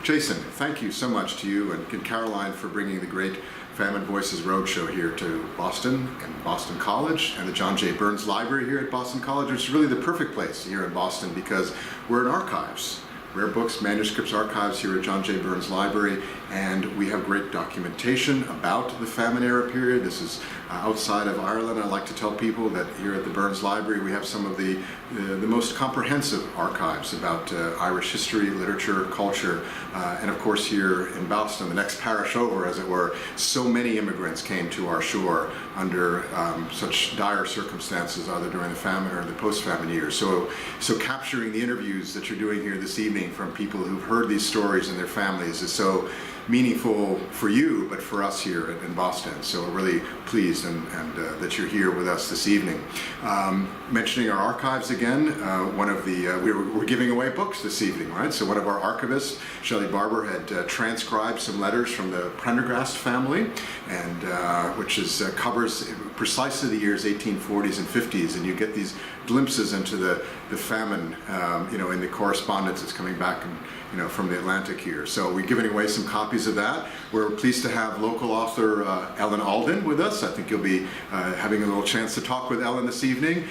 Jason, thank you so much to you and Caroline for bringing the great Famine Voices Roadshow here to Boston and Boston College and the John J. Burns Library here at Boston College. It's really the perfect place here in Boston because we're in archives. Rare books, manuscripts, archives here at John J. Burns Library, and we have great documentation about the famine era period. This is outside of Ireland. I like to tell people that here at the Burns Library we have some of the most comprehensive archives about Irish history, literature, culture, and of course here in Boston, the next parish over, as it were, so many immigrants came to our shore under such dire circumstances, either during the famine or the post-famine years. So capturing the interviews that you're doing here this evening from people who've heard these stories and their families is so meaningful for you, but for us here in Boston. So we're really pleased and that you're here with us this evening. Mentioning our archives again, one of the, we're giving away books this evening, right? So one of our archivists, Shelley Barber, had transcribed some letters from the Prendergast family, and which covers precisely the years 1840s and 50s, and you get these glimpses into the famine, in the correspondence that's coming back from the Atlantic here. So we're giving away some copies of that. We're pleased to have local author Ellen Alden with us. I think you'll be having a little chance to talk with Ellen this evening.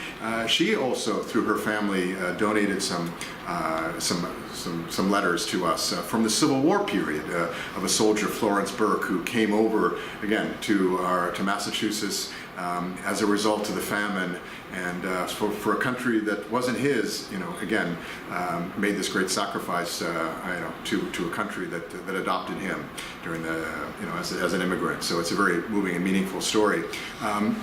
She also, through her family, donated some letters to us from the Civil War period of a soldier, Florence Burke, who came over again to Massachusetts as a result of the famine, and for a country that wasn't his, again, made this great sacrifice, to a country that adopted him during the, as an immigrant. So it's a very moving and meaningful story.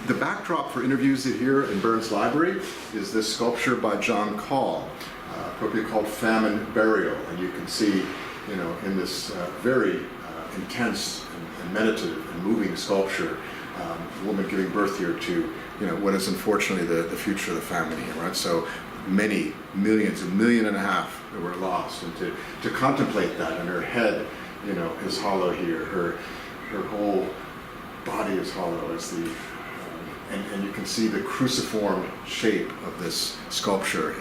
The backdrop for interviews here in Burns Library is this sculpture by John Call, appropriately called Famine Burial, and you can see, in this very intense and meditative and moving sculpture, a woman giving birth here to, what is unfortunately the future of the famine here, right? So many millions, 1.5 million that were lost, and to contemplate that, and her head, is hollow here, her whole body is hollow, as the and you can see the cruciform shape of this sculpture.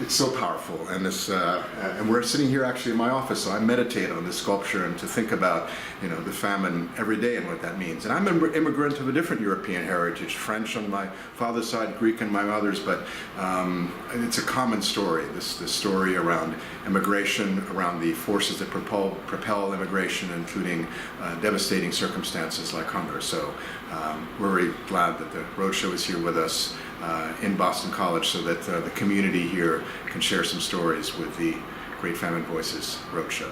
It's so powerful, and and we're sitting here actually in my office, so I meditate on this sculpture and to think about, the famine every day and what that means. And I'm an immigrant of a different European heritage, French on my father's side, Greek on my mother's, but it's a common story, this story around immigration, around the forces that propel immigration, including devastating circumstances like hunger. So we're very glad that the Roadshow is here with us in Boston College, so that the community here can share some stories with the Great Famine Voices Roadshow.